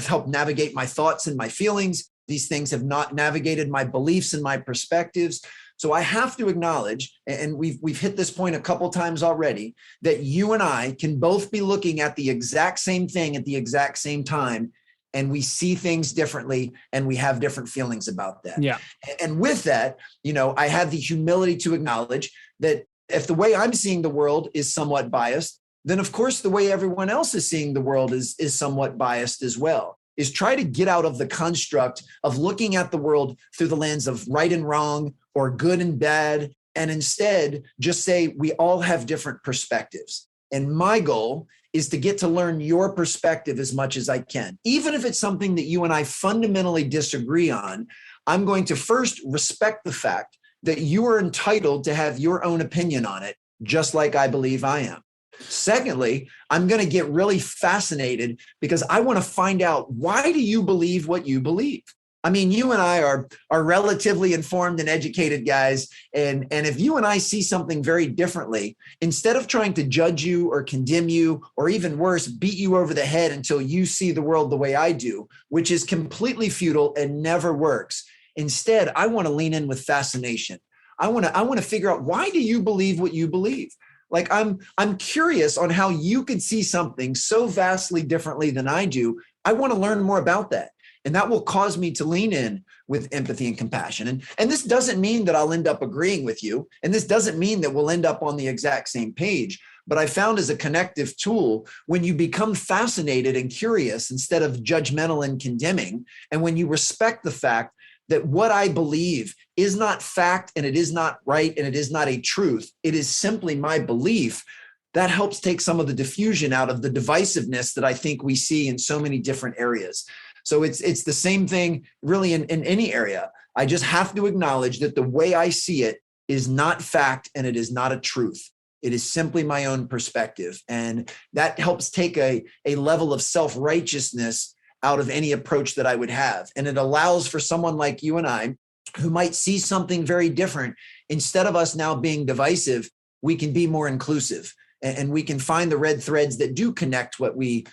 helped navigate my thoughts and my feelings. These things have not navigated my beliefs and my perspectives. So I have to acknowledge, and we've hit this point a couple times already, that you and I can both be looking at the exact same thing at the exact same time, and we see things differently and we have different feelings about that. Yeah. And with that, I have the humility to acknowledge that if the way I'm seeing the world is somewhat biased, then of course the way everyone else is seeing the world is somewhat biased as well. Is try to get out of the construct of looking at the world through the lens of right and wrong or good and bad, and instead just say we all have different perspectives. And my goal is to get to learn your perspective as much as I can. Even if it's something that you and I fundamentally disagree on, I'm going to first respect the fact that you are entitled to have your own opinion on it, just like I believe I am. Secondly, I'm going to get really fascinated because I want to find out, why do you believe what you believe? I mean, you and I are relatively informed and educated guys. And if you and I see something very differently, instead of trying to judge you or condemn you, or even worse, beat you over the head until you see the world the way I do, which is completely futile and never works. Instead, I want to lean in with fascination. I want to figure out, why do you believe what you believe? Like, I'm curious on how you could see something so vastly differently than I do. I want to learn more about that. And that will cause me to lean in with empathy and compassion. And this doesn't mean that I'll end up agreeing with you. And this doesn't mean that we'll end up on the exact same page. But I found, as a connective tool, when you become fascinated and curious instead of judgmental and condemning, and when you respect the fact that what I believe is not fact, and it is not right, and it is not a truth, it is simply my belief, that helps take some of the diffusion out of the divisiveness that I think we see in so many different areas. So it's the same thing really in any area. I just have to acknowledge that the way I see it is not fact, and it is not a truth. It is simply my own perspective. And that helps take a level of self-righteousness out of any approach that I would have. And it allows for someone like you and I, who might see something very different, instead of us now being divisive, we can be more inclusive, and we can find the red threads that do connect what we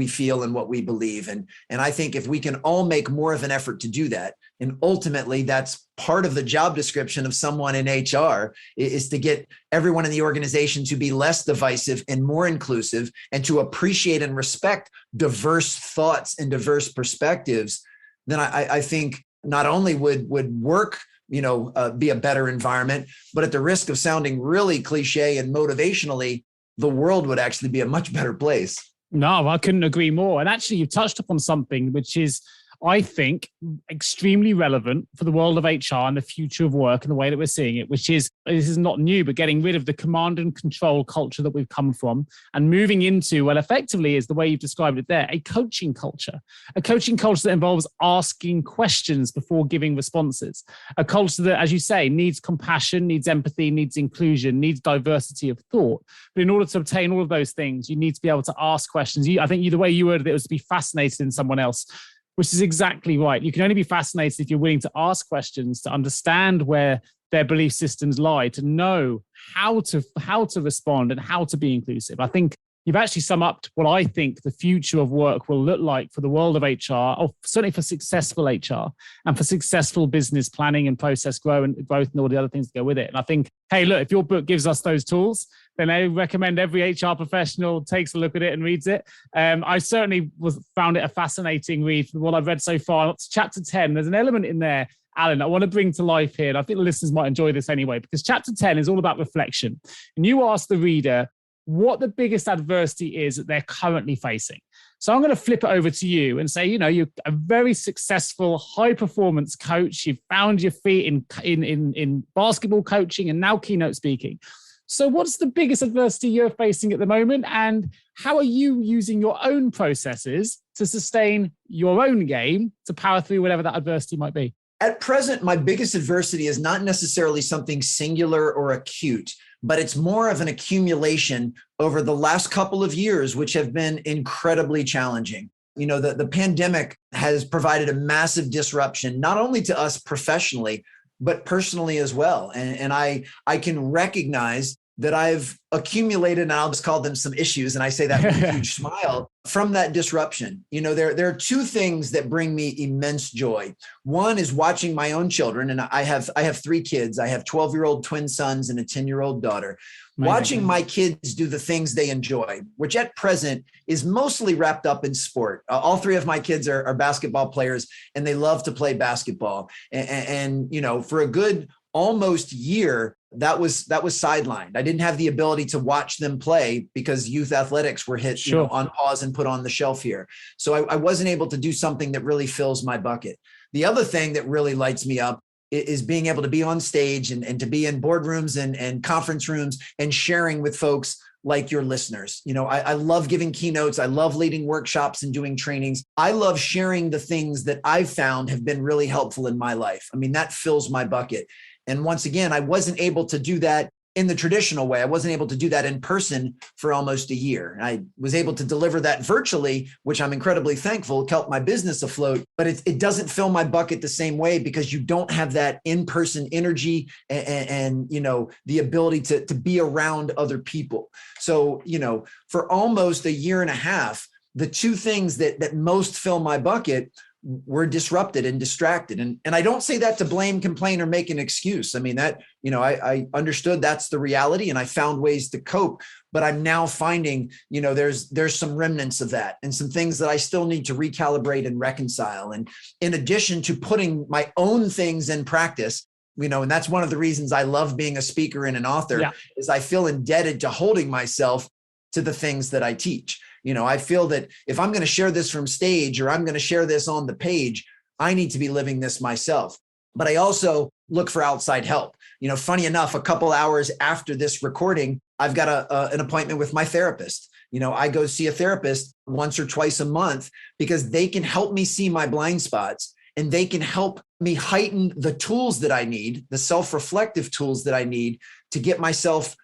feel and what we believe. And I think if we can all make more of an effort to do that, and ultimately that's part of the job description of someone in HR, is to get everyone in the organization to be less divisive and more inclusive, and to appreciate and respect diverse thoughts and diverse perspectives, then I think not only would work be a better environment, but at the risk of sounding really cliche and motivationally, the world would actually be a much better place. No, I couldn't agree more. And actually, you've touched upon something which is, I think, extremely relevant for the world of HR and the future of work and the way that we're seeing it, which is, this is not new, but getting rid of the command and control culture that we've come from and moving into, well, effectively is the way you've described it there, a coaching culture that involves asking questions before giving responses, a culture that, as you say, needs compassion, needs empathy, needs inclusion, needs diversity of thought. But in order to obtain all of those things, you need to be able to ask questions. I think the way you worded it was to be fascinated in someone else, which is exactly right. You can only be fascinated if you're willing to ask questions, to understand where their belief systems lie, to know how to respond and how to be inclusive. I think you've actually summed up what I think the future of work will look like for the world of HR, or certainly for successful HR and for successful business planning and process growth and all the other things that go with it. And I think, hey, look, if your book gives us those tools, then I recommend every HR professional takes a look at it and reads it. I certainly found it a fascinating read from what I've read so far. It's chapter 10. There's an element in there, Alan, I want to bring to life here. And I think the listeners might enjoy this anyway, because chapter 10 is all about reflection. And you ask the reader what the biggest adversity is that they're currently facing. So I'm going to flip it over to you and say, you're a very successful high performance coach. You've found your feet in basketball coaching and now keynote speaking. So what's the biggest adversity you're facing at the moment? And how are you using your own processes to sustain your own game to power through whatever that adversity might be? At present, my biggest adversity is not necessarily something singular or acute, but it's more of an accumulation over the last couple of years, which have been incredibly challenging. The pandemic has provided a massive disruption, not only to us professionally, but personally as well. And I can recognize that I've accumulated, and I'll just call them some issues, and I say that with a huge smile, from that disruption. There are two things that bring me immense joy. One is watching my own children, and I have 3 kids. I have 12-year-old twin sons and a 10-year-old daughter. Watching my kids do the things they enjoy, which at present is mostly wrapped up in sport. All 3 of my kids are basketball players, and they love to play basketball. And for a good almost year, that was sidelined. I didn't have the ability to watch them play because youth athletics were hit on pause and put on the shelf here. So I wasn't able to do something that really fills my bucket. The other thing that really lights me up is being able to be on stage and to be in boardrooms and conference rooms and sharing with folks like your listeners. I love giving keynotes. I love leading workshops and doing trainings. I love sharing the things that I've found have been really helpful in my life. I mean, that fills my bucket. And once again, I wasn't able to do that in the traditional way. I wasn't able to do that in person for almost a year. I was able to deliver that virtually, which I'm incredibly thankful, kept my business afloat, but it doesn't fill my bucket the same way because you don't have that in-person energy and the ability to be around other people. So, for almost a year and a half, the two things that most fill my bucket were disrupted and distracted. And I don't say that to blame, complain, or make an excuse. I mean, I understood that's the reality and I found ways to cope, but I'm now finding, there's some remnants of that and some things that I still need to recalibrate and reconcile. And in addition to putting my own things in practice, and that's one of the reasons I love being a speaker and an author, is I feel indebted to holding myself to the things that I teach. I feel that if I'm going to share this from stage or I'm going to share this on the page, I need to be living this myself. But I also look for outside help. Funny enough, a couple hours after this recording, I've got an appointment with my therapist. I go see a therapist once or twice a month because they can help me see my blind spots and they can help me heighten the tools that I need, the self-reflective tools that I need to get myself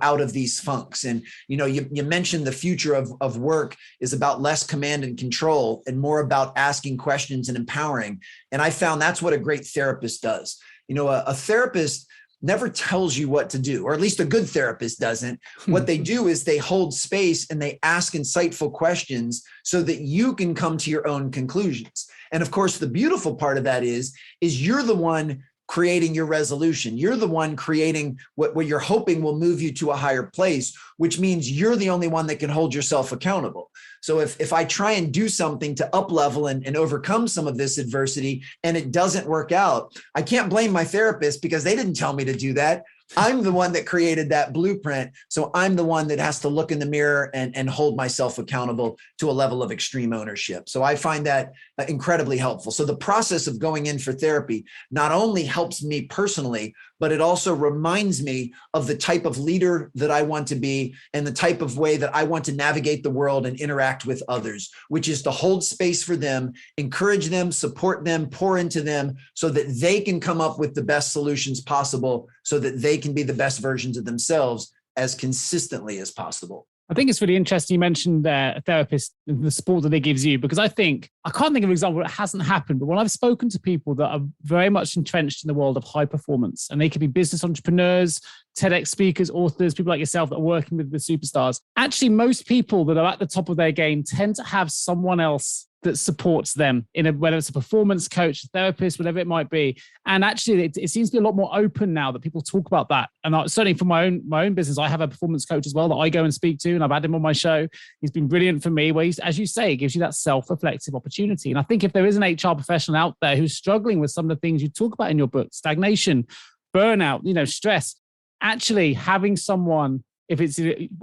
out of these funks. And, you mentioned the future of work is about less command and control and more about asking questions and empowering. And I found that's what a great therapist does. A therapist never tells you what to do, or at least a good therapist doesn't. What they do is they hold space and they ask insightful questions so that you can come to your own conclusions. And of course, the beautiful part of that is you're the one creating your resolution. You're the one creating what you're hoping will move you to a higher place, which means you're the only one that can hold yourself accountable. So if I try and do something to up level and overcome some of this adversity and it doesn't work out, I can't blame my therapist because they didn't tell me to do that. I'm the one that created that blueprint. So I'm the one that has to look in the mirror and hold myself accountable to a level of extreme ownership. So I find that incredibly helpful. So the process of going in for therapy not only helps me personally, but it also reminds me of the type of leader that I want to be and the type of way that I want to navigate the world and interact with others, which is to hold space for them, encourage them, support them, pour into them so that they can come up with the best solutions possible so that they can be the best versions of themselves as consistently as possible. I think it's really interesting you mentioned a therapist, the support that it gives you, because I can't think of an example where it hasn't happened, but when I've spoken to people that are very much entrenched in the world of high performance, and they could be business entrepreneurs, TEDx speakers, authors, people like yourself that are working with the superstars, actually most people that are at the top of their game tend to have someone else that supports them whether it's a performance coach, a therapist, whatever it might be. And actually it seems to be a lot more open now that people talk about that. And certainly for my own business, I have a performance coach as well that I go and speak to, and I've had him on my show. He's been brilliant for me, where as you say, gives you that self-reflective opportunity. And I think if there is an HR professional out there who's struggling with some of the things you talk about in your book, stagnation, burnout, stress, actually having someone, if it's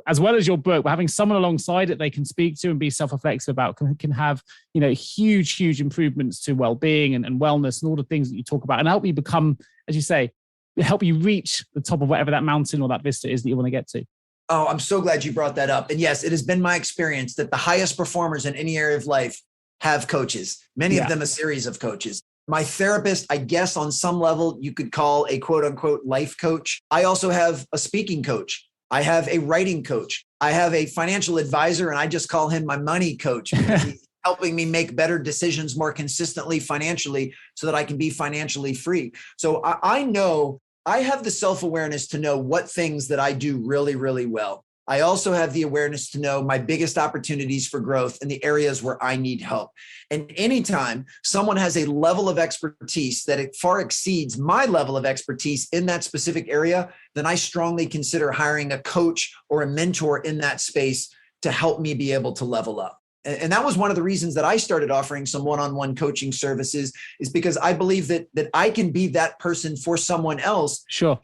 as well as your book, but having someone alongside it they can speak to and be self-reflexive about can have, huge improvements to well-being and wellness and all the things that you talk about, and help you become, as you say, help you reach the top of whatever that mountain or that vista is that you want to get to. Oh, I'm so glad you brought that up. And yes, it has been my experience that the highest performers in any area of life have coaches, many of them a series of coaches. My therapist, I guess on some level, you could call a quote unquote life coach. I also have a speaking coach. I have a writing coach. I have a financial advisor, and I just call him my money coach because he's helping me make better decisions more consistently financially so that I can be financially free. So I know I have the self-awareness to know what things that I do really, really well. I also have the awareness to know my biggest opportunities for growth in the areas where I need help. And anytime someone has a level of expertise that it far exceeds my level of expertise in that specific area, then I strongly consider hiring a coach or a mentor in that space to help me be able to level up. And that was one of the reasons that I started offering some one-on-one coaching services, is because I believe that I can be that person for someone else. Sure.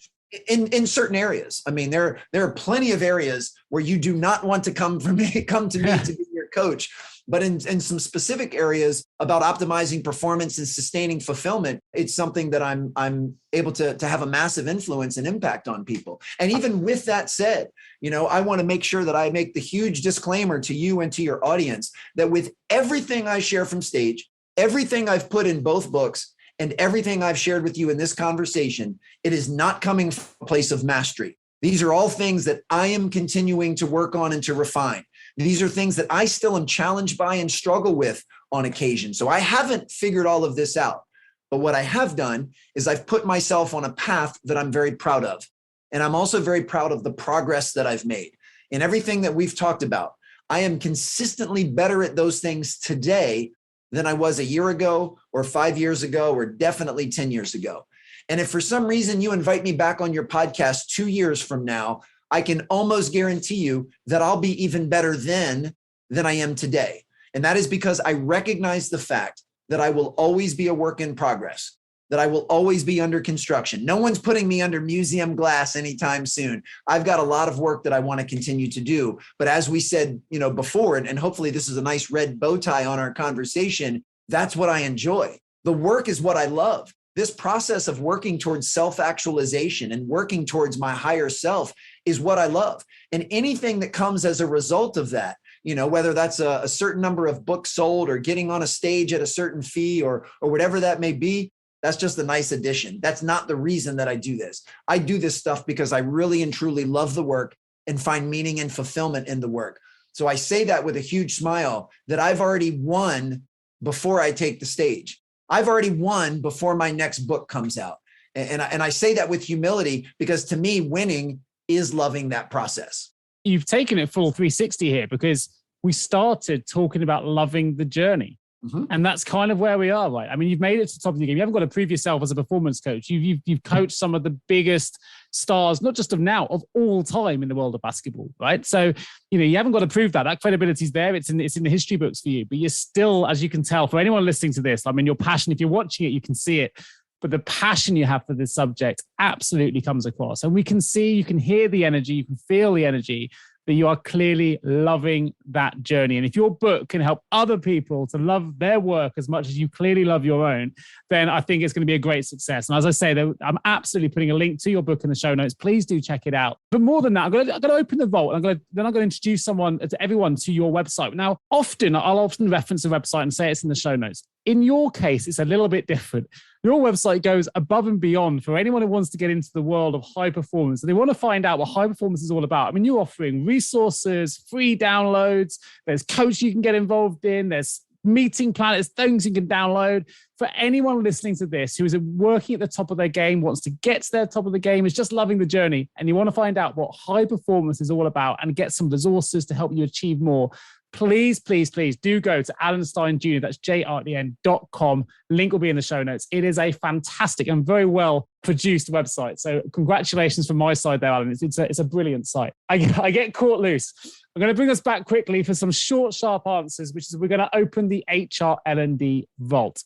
In certain areas. I mean, there are plenty of areas where you do not want to come to me to be your coach. But in some specific areas about optimizing performance and sustaining fulfillment, it's something that I'm able to have a massive influence and impact on people. And even with that said, I want to make sure that I make the huge disclaimer to you and to your audience that with everything I share from stage, everything I've put in both books, And everything I've shared with you in this conversation, it is not coming from a place of mastery. These are all things that I am continuing to work on and to refine. These are things that I still am challenged by and struggle with on occasion. So I haven't figured all of this out. But what I have done is I've put myself on a path that I'm very proud of. And I'm also very proud of the progress that I've made. In everything that we've talked about, I am consistently better at those things today than I was a year ago or 5 years ago or definitely 10 years ago. And if for some reason you invite me back on your podcast 2 years from now, I can almost guarantee you that I'll be even better then than I am today. And that is because I recognize the fact that I will always be a work in progress, that I will always be under construction. No one's putting me under museum glass anytime soon. I've got a lot of work that I want to continue to do. But as we said, before, and hopefully this is a nice red bow tie on our conversation, that's what I enjoy. The work is what I love. This process of working towards self-actualization and working towards my higher self is what I love. And anything that comes as a result of that, whether that's a certain number of books sold or getting on a stage at a certain fee or whatever that may be, that's just a nice addition. That's not the reason that I do this. I do this stuff because I really and truly love the work and find meaning and fulfillment in the work. So I say that with a huge smile that I've already won before I take the stage. I've already won before my next book comes out. And I say that with humility because to me, winning is loving that process. You've taken it full 360 here because we started talking about loving the journey. Mm-hmm. And that's kind of where we are, right? I mean, you've made it to the top of the game. You haven't got to prove yourself as a performance coach. You've coached some of the biggest stars, not just of now, of all time in the world of basketball, right? So, you haven't got to prove that. That credibility is there. It's in the history books for you. But you're still, as you can tell, for anyone listening to this, I mean, your passion, if you're watching it, you can see it. But the passion you have for this subject absolutely comes across. And we can see, you can hear the energy, you can feel the energy, that you are clearly loving that journey. And if your book can help other people to love their work as much as you clearly love your own, then I think it's going to be a great success. And as I say, I'm absolutely putting a link to your book in the show notes. Please do check it out. But more than that, I'm going to open the vault. I'm going to introduce everyone to your website. Now, I'll often reference a website and say it's in the show notes. In your case, it's a little bit different. Your website goes above and beyond for anyone who wants to get into the world of high performance. And they want to find out what high performance is all about. I mean, you're offering resources, free downloads. There's coaching you can get involved in. There's meeting planners, things you can download. For anyone listening to this who is working at the top of their game, wants to get to their top of the game, is just loving the journey, and you want to find out what high performance is all about and get some resources to help you achieve more, please, please, please do go to Alan Stein Jr. That's JREN.com. Link will be in the show notes. It is a fantastic and very well produced website. So congratulations from my side there, Alan. It's a brilliant site. I get caught loose. I'm going to bring us back quickly for some short, sharp answers, which is we're going to open the HR L&D vault.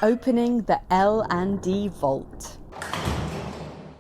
Opening the L&D vault.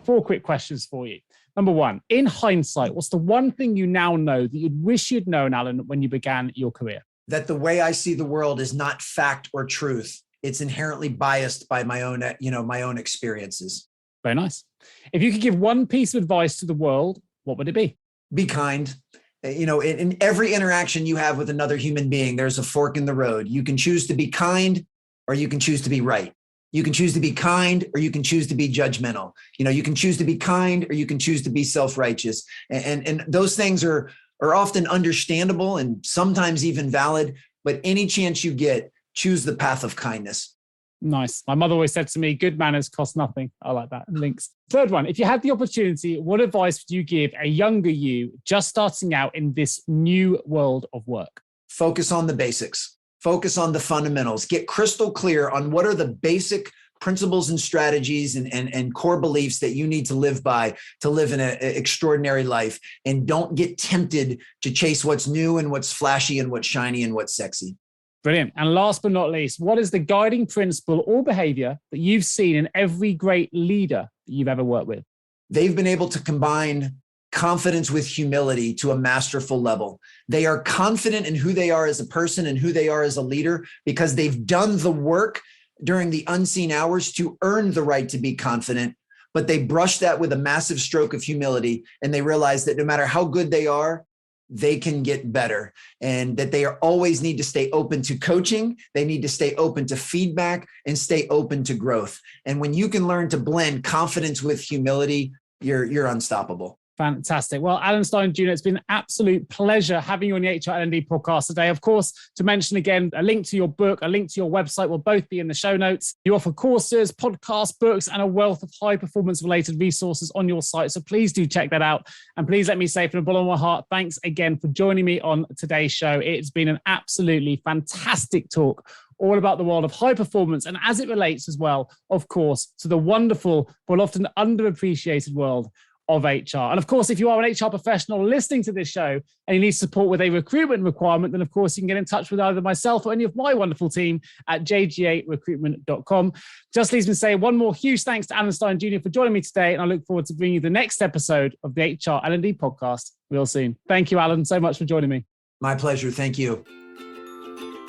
4 quick questions for you. Number 1, in hindsight, what's the one thing you now know that you'd wish you'd known, Alan, when you began your career? That the way I see the world is not fact or truth. It's inherently biased by my own experiences. Very nice. If you could give one piece of advice to the world, what would it be? Be kind. In every interaction you have with another human being, there's a fork in the road. You can choose to be kind or you can choose to be right. You can choose to be kind or you can choose to be judgmental. You can choose to be kind or you can choose to be self-righteous. And those things are often understandable and sometimes even valid, but any chance you get, choose the path of kindness. Nice. My mother always said to me, good manners cost nothing. I like that. Links. 3rd one, if you had the opportunity, what advice would you give a younger you just starting out in this new world of work? Focus on the basics. Focus on the fundamentals. Get crystal clear on what are the basic principles and strategies and core beliefs that you need to live by to live in an extraordinary life. And don't get tempted to chase what's new and what's flashy and what's shiny and what's sexy. Brilliant. And last but not least, what is the guiding principle or behavior that you've seen in every great leader that you've ever worked with? They've been able to combine confidence with humility to a masterful level. They are confident in who they are as a person and who they are as a leader because they've done the work during the unseen hours to earn the right to be confident, but they brush that with a massive stroke of humility. And they realize that no matter how good they are, they can get better, and that they always need to stay open to coaching. They need to stay open to feedback and stay open to growth. And when you can learn to blend confidence with humility, you're unstoppable. Fantastic. Well, Alan Stein Jr., it's been an absolute pleasure having you on the HR L&D podcast today. Of course, to mention again, a link to your book, a link to your website will both be in the show notes. You offer courses, podcasts, books, and a wealth of high performance related resources on your site. So please do check that out. And please let me say from the bottom of my heart, thanks again for joining me on today's show. It's been an absolutely fantastic talk all about the world of high performance, and as it relates as well, of course, to the wonderful but often underappreciated world of HR. And of course, if you are an HR professional listening to this show and you need support with a recruitment requirement, then of course you can get in touch with either myself or any of my wonderful team at jgarecruitment.com. Just leaves me to say one more huge thanks to Alan Stein Jr. for joining me today. And I look forward to bringing you the next episode of the HR L&D podcast real soon. Thank you, Alan, so much for joining me. My pleasure. Thank you.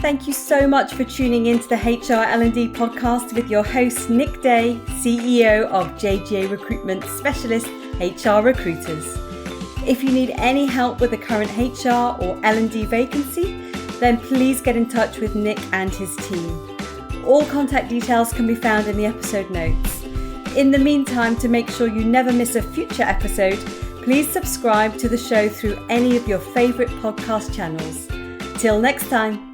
Thank you so much for tuning into the HR L&D podcast with your host, Nick Day, CEO of JGA Recruitment, specialist HR recruiters. If you need any help with a current HR or L&D vacancy, then please get in touch with Nick and his team. All contact details can be found in the episode notes. In the meantime, to make sure you never miss a future episode, please subscribe to the show through any of your favorite podcast channels. Till next time.